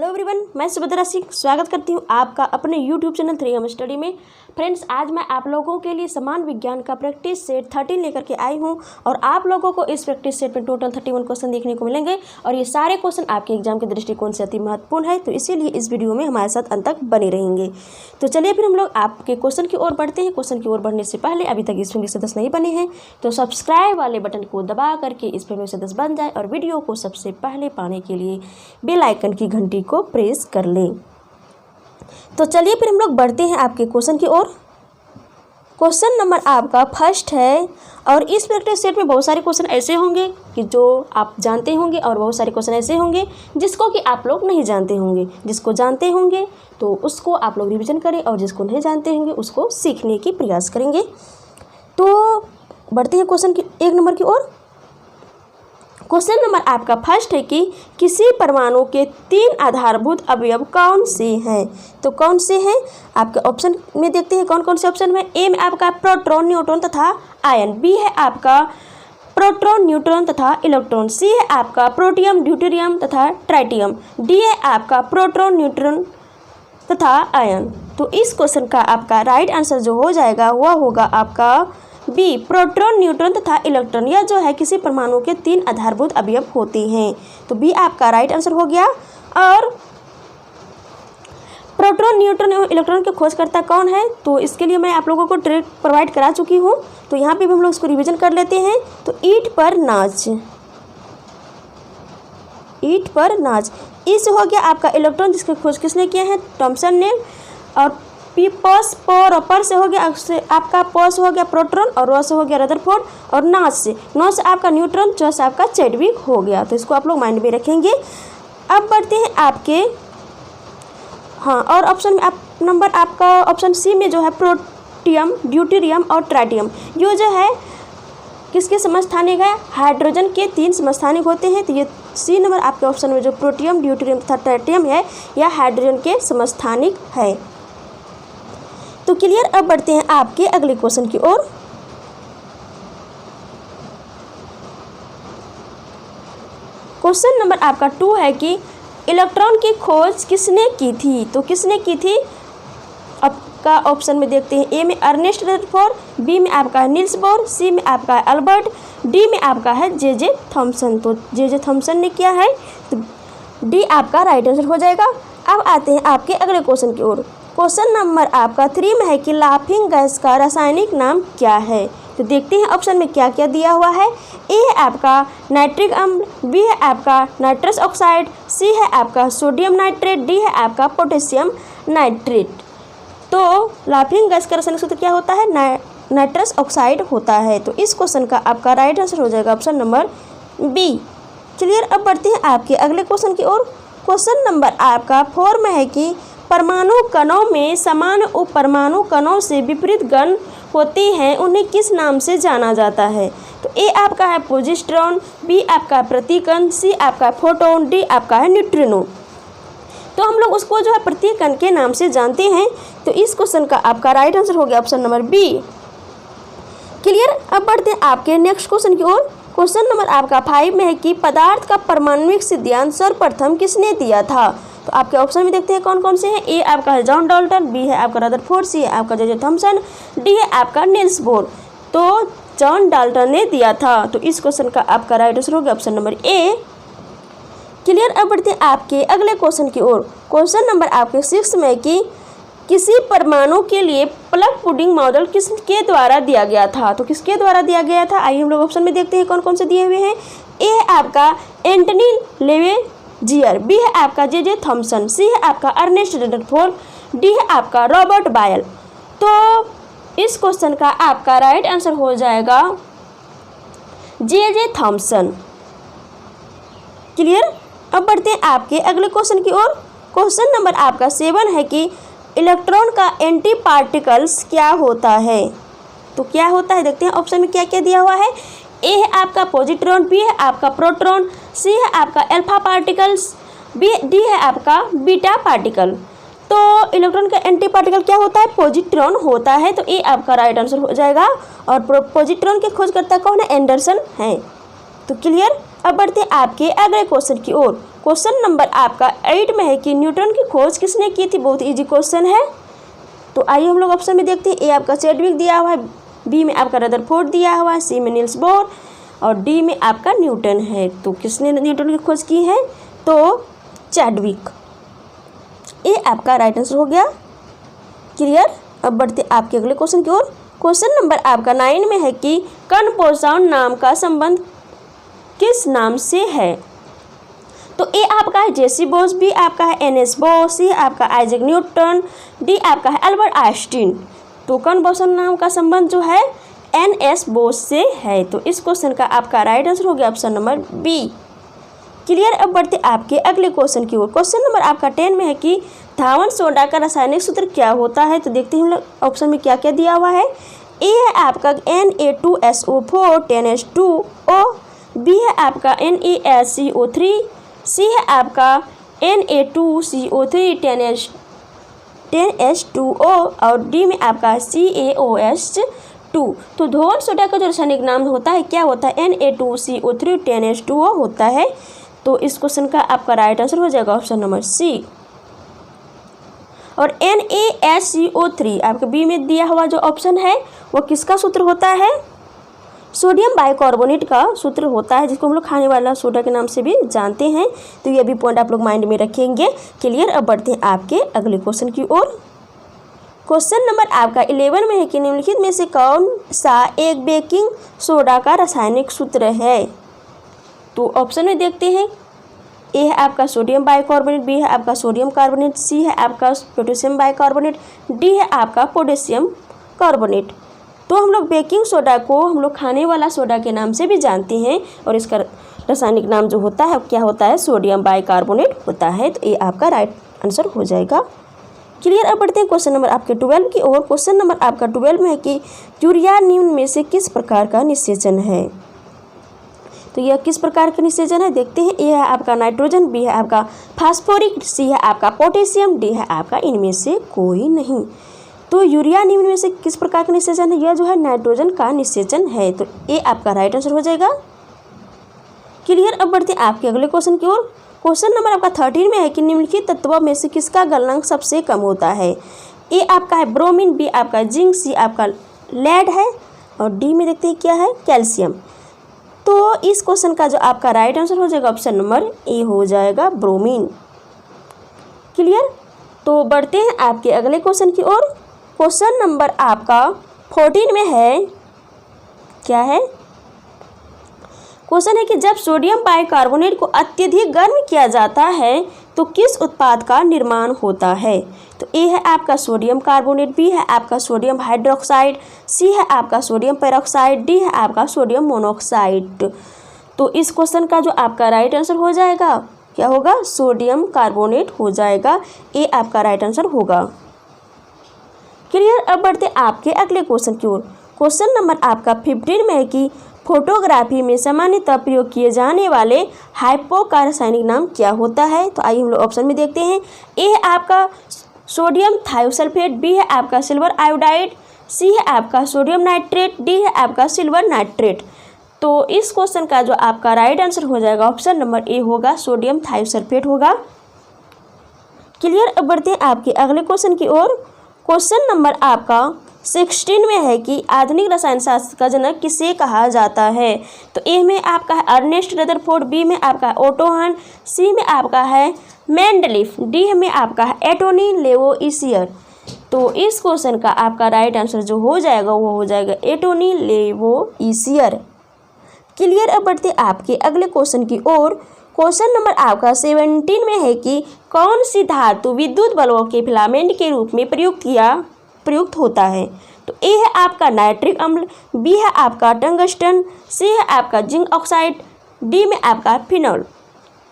Hello everyone, मैं सुभद्रा सिंह स्वागत करती हूँ आपका अपने यूट्यूब चैनल 3M स्टडी में। फ्रेंड्स, आज मैं आप लोगों के लिए समान विज्ञान का प्रैक्टिस सेट 13 लेकर के आई हूँ और आप लोगों को इस प्रैक्टिस सेट में टोटल 31 क्वेश्चन देखने को मिलेंगे और ये सारे क्वेश्चन आपके एग्जाम के दृष्टिकोण से अति महत्वपूर्ण है, तो इसीलिए इस वीडियो में हमारे साथ अंत तक बने रहेंगे। तो चलिए फिर हम लोग आपके क्वेश्चन की ओर बढ़ते हैं। क्वेश्चन की ओर बढ़ने से पहले अभी तक इस फैमिली के सदस्य नहीं बने हैं तो सब्सक्राइब वाले बटन को दबा करके इस फैमिली के सदस्य बन जाए और वीडियो को सबसे पहले पाने के लिए बेल आइकन की घंटी को प्रेस कर लें। तो चलिए फिर हम लोग बढ़ते हैं आपके क्वेश्चन की ओर। क्वेश्चन नंबर आपका फर्स्ट है और इस प्रैक्टिस सेट में बहुत सारे क्वेश्चन ऐसे होंगे कि जो आप जानते होंगे और बहुत सारे क्वेश्चन ऐसे होंगे जिसको कि आप लोग नहीं जानते होंगे। जिसको जानते होंगे तो उसको आप लोग रिवीजन करें और जिसको नहीं जानते होंगे उसको सीखने की प्रयास करेंगे। तो बढ़ते हैं क्वेश्चन की 1 नंबर की ओर। क्वेश्चन नंबर आपका फर्स्ट है कि किसी परमाणु के 3 आधारभूत अवयव कौन से हैं। तो कौन से हैं आपके ऑप्शन में देखते हैं कौन कौन से ऑप्शन में। ए में आपका प्रोटॉन, न्यूट्रॉन तथा आयन। बी है आपका प्रोटॉन, न्यूट्रॉन तथा इलेक्ट्रॉन। सी है आपका प्रोटियम, ड्यूटेरियम तथा ट्राइटियम। डी है आपका प्रोटॉन, न्यूट्रॉन तथा आयन। तो इस क्वेश्चन का आपका राइट आंसर जो हो जाएगा वह होगा आपका बी, प्रोटॉन, न्यूट्रॉन तथा इलेक्ट्रॉन। यह जो है किसी परमाणु के 3 आधारभूत अवयव होते हैं। तो बी आपका राइट आंसर हो गया। और प्रोटॉन, न्यूट्रॉन एवं इलेक्ट्रॉन के खोजकर्ता कौन है, तो इसके लिए मैं आप लोगों को ट्रिक प्रोवाइड करा चुकी हूँ। तो यहाँ पे भी हम लोग इसको रिवीजन कर लेते हैं। तो ईंट पर नाच, ईंट पर नाच, इस हो गया आपका इलेक्ट्रॉन जिसकी खोज किसने किया है, थॉमसन ने। और पीपस पर से हो गया आपका पॉस हो गया प्रोटॉन और रॉ से हो गया रदरफोर्ड और नौ से आपका न्यूट्रॉन, चौ से आपका चैडविक हो गया। तो इसको आप लोग माइंड में रखेंगे। अब बढ़ते हैं आपके और ऑप्शन में आप नंबर आपका ऑप्शन सी में जो है प्रोटियम, ड्यूटेरियम और ट्राइटियम, ये जो है किसके समस्थानिक है, हाइड्रोजन के 3 समस्थानिक होते हैं। तो ये सी नंबर आपके ऑप्शन में जो प्रोटियम, ड्यूटेरियम तथा ट्राइटियम है यह हाइड्रोजन के समस्थानिक है। तो क्लियर। अब बढ़ते हैं आपके अगले क्वेश्चन की ओर। क्वेश्चन नंबर आपका 2 है कि इलेक्ट्रॉन की खोज किसने की थी। तो किसने की थी आपका ऑप्शन में देखते हैं। ए में अर्नेस्ट रदरफोर्ड, बी में आपका है नील्स बोर, सी में आपका है अल्बर्ट, डी में आपका है जे थॉमसन। तो जे थॉमसन ने किया है, तो डी आपका राइट आंसर हो जाएगा। अब आते हैं आपके अगले क्वेश्चन की ओर। क्वेश्चन नंबर आपका 3 में है कि लाफिंग गैस का रासायनिक नाम क्या है। तो देखते हैं ऑप्शन में क्या क्या दिया हुआ है। ए है आपका नाइट्रिक अम्ल, बी है आपका नाइट्रस ऑक्साइड, सी है आपका सोडियम नाइट्रेट, डी है आपका पोटेशियम नाइट्रेट। तो लाफिंग गैस का रासायनिक सूत्र क्या होता है, नाइट्रस ऑक्साइड होता है। तो इस क्वेश्चन का आपका राइट आंसर हो जाएगा ऑप्शन नंबर बी। क्लियर। अब बढ़ते हैं आपके अगले क्वेश्चन की ओर। क्वेश्चन नंबर आपका 4 में है कि परमाणु कणों में समान उपपरमाणु कणों से विपरीत गण होते हैं, उन्हें किस नाम से जाना जाता है। तो ए आपका है पोजिट्रॉन, बी आपका प्रतिकण, सी आपका फोटोन, डी आपका है न्यूट्रिनो। तो हम लोग उसको जो है प्रतिकण के नाम से जानते हैं। तो इस क्वेश्चन का आपका राइट आंसर हो गया ऑप्शन नंबर बी। क्लियर। अब बढ़ते हैं आपके नेक्स्ट क्वेश्चन की ओर। क्वेश्चन नंबर आपका 5 में है कि पदार्थ का परमाणुिक सिद्धांत सर्वप्रथम किसने दिया था। तो आपके ऑप्शन में देखते हैं कौन कौन से हैं। ए आपका है जॉन डाल्टन, बी है आपका रदरफोर्ड, सी है आपका जे थॉमसन, डी है आपका नील्स बोर। तो जॉन डाल्टन ने दिया था। तो इस क्वेश्चन का आपका राइट आंसर हो गया ऑप्शन नंबर ए। क्लियर। अब बढ़ते हैं आपके अगले क्वेश्चन की ओर। क्वेश्चन नंबर आपके 6 में कि किसी परमाणु के लिए प्लग पुडिंग मॉडल किसके द्वारा दिया गया था। तो किसके द्वारा दिया गया था, आइए हम लोग ऑप्शन में देखते हैं कौन कौन से दिए हुए हैं। ए है आपका एंटनी लेवेजियर, बी है आपका जे थॉमसन, सी है आपका अर्नेस्ट रदरफोर्ड, डी है आपका रॉबर्ट बायल। तो इस क्वेश्चन का आपका राइट आंसर हो जाएगा जे थॉमसन। क्लियर। अब बढ़ते हैं आपके अगले क्वेश्चन की ओर। क्वेश्चन नंबर आपका 7 है कि इलेक्ट्रॉन का एंटी पार्टिकल्स क्या होता है। तो क्या होता है देखते हैं ऑप्शन में क्या क्या दिया हुआ है। ए है आपका पॉजिट्रॉन, बी है आपका प्रोटॉन, सी है आपका अल्फा पार्टिकल्स, डी है आपका बीटा पार्टिकल। तो इलेक्ट्रॉन का एंटी पार्टिकल क्या होता है, पॉजिट्रॉन होता है। तो ए आपका राइट आंसर हो जाएगा। और पॉजिट्रॉन के खोजकर्ता कौन है, एंडरसन है। तो क्लियर। अब बढ़ते हैं आपके अगले क्वेश्चन की ओर। क्वेश्चन नंबर आपका 8 में है कि न्यूटन की खोज किसने की थी। बहुत इजी क्वेश्चन है। तो आइए हम लोग ऑप्शन में देखते हैं। ए आपका चैडविक दिया हुआ है, बी में आपका रदरफोर्ड दिया हुआ है, सी में नील्स बोर और डी में आपका न्यूटन है। तो किसने न्यूटन की खोज की है? तो चैडविक। ये आपका राइट आंसर हो गया। क्लियर। अब बढ़ते आपके अगले क्वेश्चन की ओर। क्वेश्चन नंबर आपका 9 में है कि कन्पोसाउंड नाम का संबंध किस नाम से है। तो ए आपका है जेसी बोस, बी आपका है एनएस बोस, सी आपका आइजैक न्यूटन, डी आपका है अल्बर्ट आइंस्टीन। तो कन्पोसाउंड नाम का संबंध जो है एनएस बोस से है। तो इस क्वेश्चन का आपका राइट आंसर हो गया ऑप्शन नंबर बी। क्लियर। अब बढ़ते आपके अगले क्वेश्चन की ओर। क्वेश्चन नंबर आपका 10 में है कि धावन सोडा का रासायनिक सूत्र क्या होता है। तो देखते हैं हम लोग ऑप्शन में क्या क्या दिया हुआ है। ए है आपका Na2SO4 10H2O, बी है आपका NaCO3, सी है आपका Na2CO3 10H2O और डी में आपका CaOH2। तो धावन सोडा का जो रासायनिक नाम होता है क्या होता है? Na2CO3 10H2O होता है। तो इस क्वेश्चन का आपका राइट आंसर हो जाएगा ऑप्शन नंबर सी। और NaCO3 आपके बी में दिया हुआ जो ऑप्शन है वो किसका सूत्र होता है? सोडियम बाइकार्बोनेट का सूत्र होता है, जिसको हम लोग खाने वाला सोडा के नाम से भी जानते हैं। तो ये भी पॉइंट आप लोग माइंड में रखेंगे। क्लियर। अब बढ़ते हैं आपके अगले क्वेश्चन की ओर। क्वेश्चन नंबर आपका 11 में है कि निम्नलिखित में से कौन सा एक बेकिंग सोडा का रासायनिक सूत्र है। तो ऑप्शन में देखते हैं। ए है आपका सोडियम बाइकार्बोनेट, बी है आपका सोडियम कार्बोनेट, सी है आपका पोटेशियम बाइकार्बोनेट, डी है आपका पोटेशियम कार्बोनेट। तो हम लोग बेकिंग सोडा को हम लोग खाने वाला सोडा के नाम से भी जानते हैं और इसका रासायनिक नाम जो होता है क्या होता है? सोडियम बाइकार्बोनेट होता है। तो ये आपका राइट आंसर हो जाएगा। क्लियर। अब बढ़ते हैं क्वेश्चन नंबर आपके 12 की ओर। क्वेश्चन नंबर आपका 12 में है कि यूरिया निम्न में से किस प्रकार का निषेचन है। तो यह किस प्रकार का निषेचन है देखते हैं। ए है आपका नाइट्रोजन, बी है आपका फास्फोरिक, सी है आपका पोटेशियम, डी है आपका इनमें से कोई नहीं। तो यूरिया निम्न में से किस प्रकार का निषेचन है? यह जो है नाइट्रोजन का निषेचन है। तो ए आपका राइट आंसर हो जाएगा। क्लियर। अब बढ़ते हैं आपके अगले क्वेश्चन की ओर। क्वेश्चन नंबर आपका 13 में है कि निम्नलिखित तत्वों में से किसका गलनांक सबसे कम होता है। ए आपका है ब्रोमीन, बी आपका जिंक, सी आपका लेड है और डी में देखते हैं क्या है? कैल्शियम। तो इस क्वेश्चन का जो आपका राइट आंसर हो जाएगा ऑप्शन नंबर ए हो जाएगा ब्रोमीन। क्लियर। तो बढ़ते हैं आपके अगले क्वेश्चन की ओर। क्वेश्चन नंबर आपका 14 में है क्या है? क्वेश्चन है कि जब सोडियम बाइकार्बोनेट को अत्यधिक गर्म किया जाता है तो किस उत्पाद का निर्माण होता है। तो ए है आपका सोडियम कार्बोनेट, बी है आपका सोडियम हाइड्रोक्साइड, सी है आपका सोडियम पेरोक्साइड, डी है आपका सोडियम मोनोक्साइड। तो इस क्वेश्चन का जो आपका राइट आंसर हो जाएगा क्या होगा? सोडियम कार्बोनेट हो जाएगा। ए आपका राइट आंसर होगा। क्लियर। अब बढ़ते आपके अगले क्वेश्चन की ओर। क्वेश्चन नंबर आपका 15 में है कि फोटोग्राफी में सामान्यतः प्रयोग किए जाने वाले हाइपो का रासायनिक नाम क्या होता है। तो आइए हम लोग ऑप्शन में देखते हैं। ए है आपका सोडियम थायोसल्फेट, बी है आपका सिल्वर आयोडाइड, सी है आपका सोडियम नाइट्रेट, डी है आपका सिल्वर नाइट्रेट। तो इस क्वेश्चन का जो आपका राइट आंसर हो जाएगा ऑप्शन नंबर ए होगा, सोडियम थायोसल्फेट होगा। क्लियर। अब बढ़ते हैं आपके अगले क्वेश्चन की ओर। क्वेश्चन नंबर आपका 16 में है कि आधुनिक रसायन शास्त्र का जनक किसे कहा जाता है। तो ए में आपका है अर्नेस्ट रदरफोर्ड, बी में आपका है ओटो हन, सी में आपका है मेंडलीफ, डी में आपका है एंटोनी लेवोइसियर। तो इस क्वेश्चन का आपका राइट आंसर जो हो जाएगा वो हो जाएगा एंटोनी लेवोइसियर। क्लियर। अब बढ़ते आपके अगले क्वेश्चन की ओर। क्वेश्चन नंबर आपका 17 में है कि कौन सी धातु विद्युत बल्बों के फिलामेंट के रूप में प्रयुक्त होता है। तो ए है आपका नाइट्रिक अम्ल, बी है आपका टंगस्टन, सी है आपका जिंक ऑक्साइड, डी में आपका फिनॉल।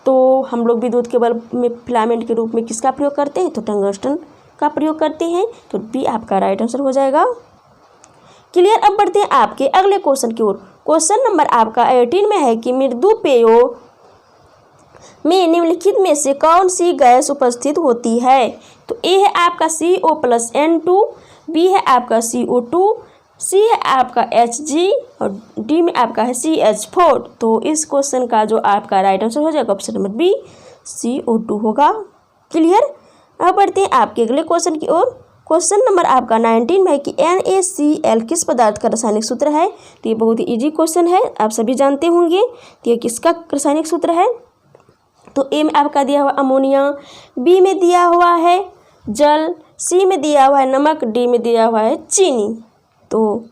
तो हम लोग विद्युत के बल्ब में फिलामेंट के रूप में किसका प्रयोग करते हैं? तो टंगस्टन का प्रयोग करते हैं। तो बी आपका राइट आंसर हो जाएगा। क्लियर। अब बढ़ते हैं आपके अगले क्वेश्चन की ओर। क्वेश्चन नंबर आपका 18 में है कि मृदु पेयों में निम्नलिखित में से कौन सी गैस उपस्थित होती है। तो ए है आपका CO+N2, बी है आपका CO2, सी है आपका Hg और डी में आपका है CH4। तो इस क्वेश्चन का जो आपका राइट आंसर हो जाएगा ऑप्शन नंबर बी, CO2 होगा। क्लियर। अब बढ़ते हैं आपके अगले क्वेश्चन की ओर। क्वेश्चन नंबर आपका 19 में है कि NaCl किस पदार्थ का रासायनिक सूत्र है। तो ये बहुत ही इजी क्वेश्चन है, आप सभी जानते होंगे। तो ये किसका रासायनिक सूत्र है। तो ए में आपका दिया हुआ अमोनिया, बी में दिया हुआ है जल, सी में दिया हुआ है नमक, डी में दिया हुआ है चीनी। तो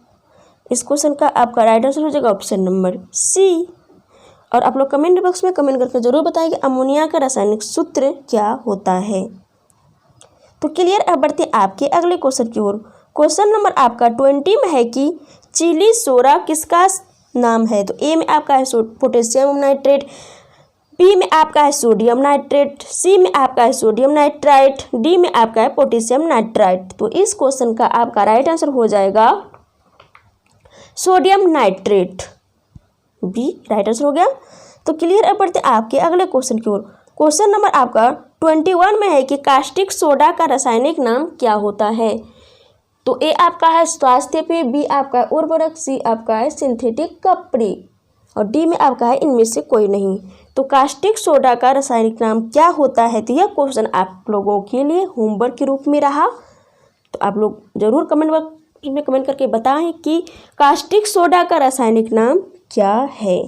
इस क्वेश्चन का आपका राइट आंसर हो जाएगा ऑप्शन नंबर सी। और आप लोग कमेंट बॉक्स में कमेंट करके जरूर बताएं कि अमोनिया का रासायनिक सूत्र क्या होता है। तो क्लियर। अब बढ़ते हैं आपके अगले क्वेश्चन की ओर। क्वेश्चन नंबर आपका 20 में है कि चिली सोडा किसका नाम है। तो ए में आपका है पोटेशियम नाइट्रेट, बी में आपका है सोडियम नाइट्रेट, सी में आपका है सोडियम नाइट्राइट, डी में आपका है पोटेशियम नाइट्राइट। तो इस क्वेश्चन का आपका राइट आंसर हो जाएगा sodium nitrate, B right answer हो गया। तो क्लियर। अब बढ़ते आपके अगले क्वेश्चन की ओर। क्वेश्चन नंबर आपका 21 में है कि कास्टिक सोडा का रासायनिक नाम क्या होता है। तो ए आपका है स्वास्थ्य पेय, बी आपका है उर्वरक, सी आपका है सिंथेटिक कपड़ी और डी में आपका है इनमें से कोई नहीं। तो कास्टिक सोडा का रासायनिक नाम क्या होता है। तो यह क्वेश्चन आप लोगों के लिए होमवर्क के रूप में रहा। तो आप लोग जरूर कमेंट बॉक्स में कमेंट करके बताएं कि कास्टिक सोडा का रासायनिक नाम क्या है।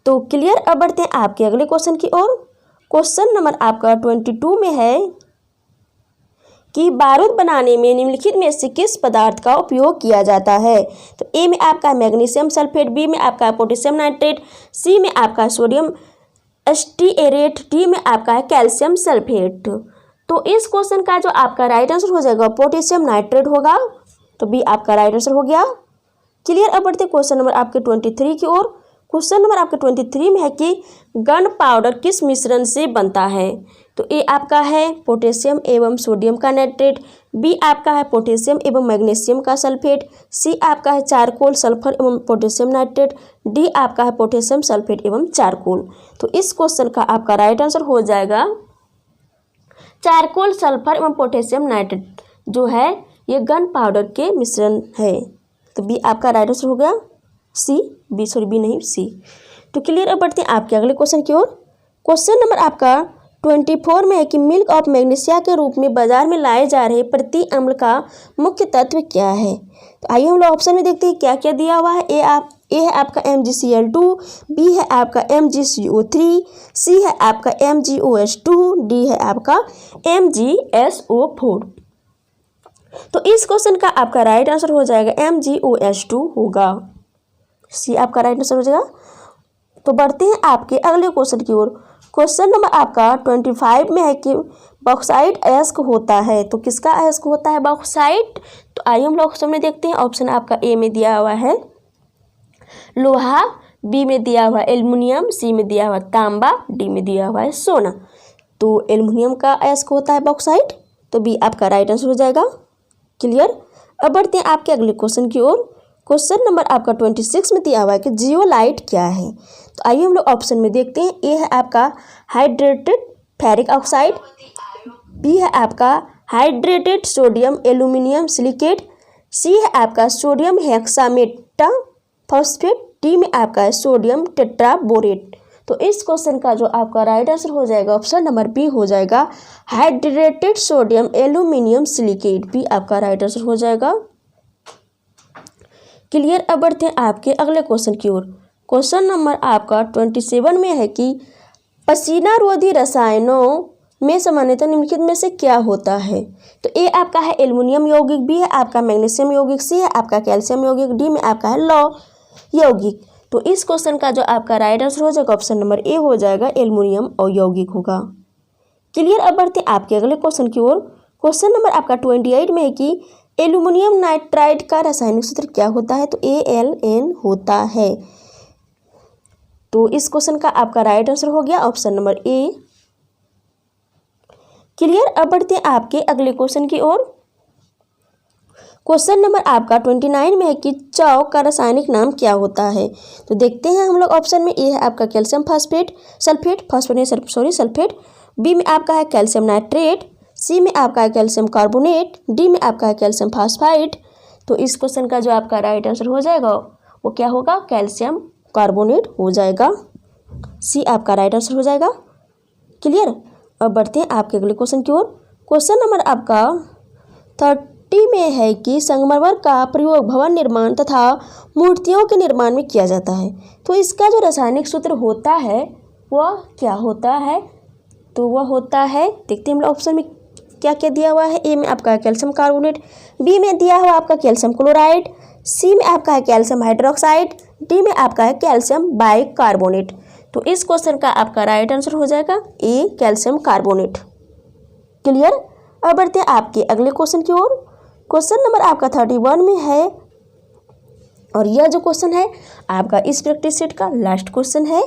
तो क्लियर। अब बढ़ते हैं आपके अगले क्वेश्चन की ओर। क्वेश्चन नंबर आपका 22 में है कि बारूद बनाने में निम्नलिखित में से किस पदार्थ का उपयोग किया जाता है। तो ए में आपका मैग्नीशियम सल्फेट, बी में आपका पोटेशियम नाइट्रेट, सी में आपका सोडियम स्टीएरेट, डी में आपका है कैल्शियम सल्फेट। तो इस क्वेश्चन का जो आपका राइट आंसर हो जाएगा पोटेशियम नाइट्रेट होगा। तो बी आपका राइट आंसर हो गया। क्लियर। अब बढ़ते क्वेश्चन नंबर आपके 23 की ओर। क्वेश्चन नंबर आपके 23 में है कि गन पाउडर किस मिश्रण से बनता है। तो ए आपका है पोटेशियम एवं सोडियम का नाइट्रेट, बी आपका है पोटेशियम एवं मैग्नीशियम का सल्फेट, सी आपका है चारकोल सल्फर एवं पोटेशियम नाइट्रेट, डी आपका है पोटेशियम सल्फेट एवं चारकोल। तो इस क्वेश्चन का आपका राइट आंसर हो जाएगा चारकोल सल्फर एवं पोटेशियम नाइट्रेट जो है ये गन पाउडर के मिश्रण है। तो बी आपका राइट आंसर हो गया बी नहीं सी। तो क्लियर। अब बढ़ते हैं आपके अगले क्वेश्चन की ओर। क्वेश्चन नंबर आपका 24 में है कि मिल्क ऑफ मैग्नीशिया के रूप में बाजार में लाए जा रहे प्रति अम्ल का मुख्य तत्व क्या है। तो आइए हम लोग ऑप्शन में देखते हैं क्या क्या दिया हुआ है। ए है आपका MgCl2, बी है आपका MgCO3, सी है आपका MgOH2, डी है आपका MgSO4। तो इस क्वेश्चन का आपका राइट आंसर हो जाएगा MgOH2 होगा, सी आपका राइट आंसर हो जाएगा। तो बढ़ते हैं आपके अगले क्वेश्चन की ओर। क्वेश्चन नंबर आपका 25 में है कि बॉक्साइट अयस्क होता है। तो किसका अयस्क होता है बॉक्साइट। तो आइए हम लोग ऑप्शन में देखते हैं। ऑप्शन आपका ए में दिया हुआ है लोहा, बी में दिया हुआ है एल्युमिनियम, सी में दिया हुआ है तांबा, डी में दिया हुआ है सोना। तो एल्युमिनियम का अयस्क होता है बॉक्साइट। तो बी आपका राइट आंसर हो जाएगा। क्लियर। अब बढ़ते हैं आपके अगले क्वेश्चन की ओर। क्वेश्चन नंबर आपका 26 में दिया हुआ है कि जियोलाइट क्या है। तो आइए हम लोग ऑप्शन में देखते हैं। ए है आपका हाइड्रेटेड फेरिक ऑक्साइड, बी है आपका हाइड्रेटेड सोडियम एल्यूमिनियम सिलिकेट, सी है आपका सोडियम हेक्सामेटा फॉस्फेट, डी में आपका है सोडियम टेट्राबोरेट। तो इस क्वेश्चन का जो आपका राइट आंसर हो जाएगा ऑप्शन नंबर बी हो जाएगा hydrated sodium aluminium silicate, B आपका राइट आंसर हो जाएगा। क्लियर। अब बढ़ते हैं आपके अगले क्वेश्चन की ओर। क्वेश्चन नंबर आपका 27 में है कि पसीना रोधी रसायनों में सामान्यतः निम्नलिखित में से क्या होता है। तो ए आपका है एल्युमिनियम यौगिक, बी है आपका मैग्नीशियम यौगिक, सी है आपका कैल्शियम यौगिक, डी में आपका है लौ यौगिक। तो इस क्वेश्चन का जो आपका राइट आंसर हो जाएगा ऑप्शन नंबर ए हो जाएगा एल्युमिनियम और यौगिक होगा। क्लियर। अब बढ़ते हैं आपके अगले क्वेश्चन की ओर। क्वेश्चन नंबर आपका 28 में है कि एल्यूमिनियम नाइट्राइड का रासायनिक सूत्र क्या होता है। तो AlN होता है। तो इस क्वेश्चन का आपका राइट आंसर हो गया ऑप्शन नंबर ए। क्लियर। अब बढ़ते हैं आपके अगले क्वेश्चन की ओर। क्वेश्चन नंबर आपका 29 में है कि चौक का रासायनिक नाम क्या होता है। तो देखते हैं हम लोग ऑप्शन में। ए है आपका कैल्शियम सल्फेट, बी में आपका है कैल्शियम नाइट्रेट, सी में आपका है कैल्शियम कार्बोनेट, डी में आपका है कैल्शियम फास्फाइड। तो इस क्वेश्चन का जो आपका राइट आंसर हो जाएगा वो क्या होगा कैल्शियम कार्बोनेट हो जाएगा। सी आपका राइट आंसर हो जाएगा। क्लियर। अब बढ़ते हैं आपके अगले क्वेश्चन की ओर। क्वेश्चन नंबर आपका 30 में है कि संगमरमर का प्रयोग भवन निर्माण तथा मूर्तियों के निर्माण में किया जाता है। तो इसका जो रासायनिक सूत्र होता है वह क्या होता है? तो वह होता है, देखते हैं हम लोग ऑप्शन में क्या क्या दिया हुआ है। ए में आपका है कैल्शियम कार्बोनेट, बी में दिया हुआ आपका कैल्शियम क्लोराइड, सी में आपका है कैल्शियम हाइड्रोक्साइड, डी में आपका है कैल्शियम बाइकार्बोनेट। तो इस क्वेश्चन का आपका राइट आंसर हो जाएगा ए कैल्शियम कार्बोनेट। क्लियर। अब बढ़ते हैं आपके अगले क्वेश्चन की ओर। क्वेश्चन नंबर आपका 31 में है और यह जो क्वेश्चन है आपका इस प्रैक्टिस सेट का लास्ट क्वेश्चन है।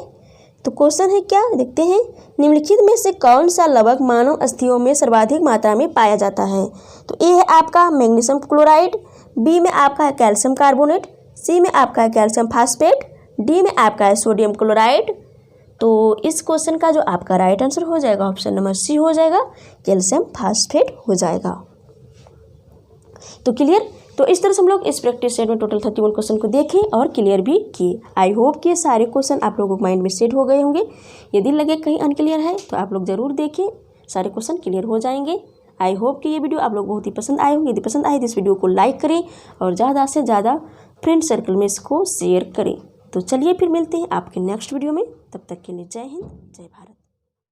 तो क्वेश्चन है क्या, देखते हैं। निम्नलिखित में से कौन सा लवक मानव अस्थियों में सर्वाधिक मात्रा में पाया जाता है? तो ए है आपका मैग्नीशियम क्लोराइड, बी में आपका है कैल्शियम कार्बोनेट, सी में आपका है कैल्शियम फास्फेट, डी में आपका है सोडियम क्लोराइड। तो इस क्वेश्चन का जो आपका राइट आंसर हो जाएगा ऑप्शन नंबर सी हो जाएगा, कैल्शियम फास्फेट हो जाएगा। तो क्लियर। तो इस तरह से हम लोग इस प्रैक्टिस सेट में टोटल 31 क्वेश्चन को देखें और क्लियर भी किए। आई होप कि ये सारे क्वेश्चन आप लोगों को माइंड में सेट हो गए होंगे। यदि लगे कहीं अनक्लियर है तो आप लोग ज़रूर देखें, सारे क्वेश्चन क्लियर हो जाएंगे। आई होप कि ये वीडियो आप लोग बहुत ही पसंद आए होंगे। यदि पसंद आए तो इस वीडियो को लाइक करें और ज़्यादा से ज़्यादा फ्रेंड सर्कल में इसको शेयर करें। तो चलिए फिर मिलते हैं आपके नेक्स्ट वीडियो में। तब तक के लिए जय हिंद, जय भारत।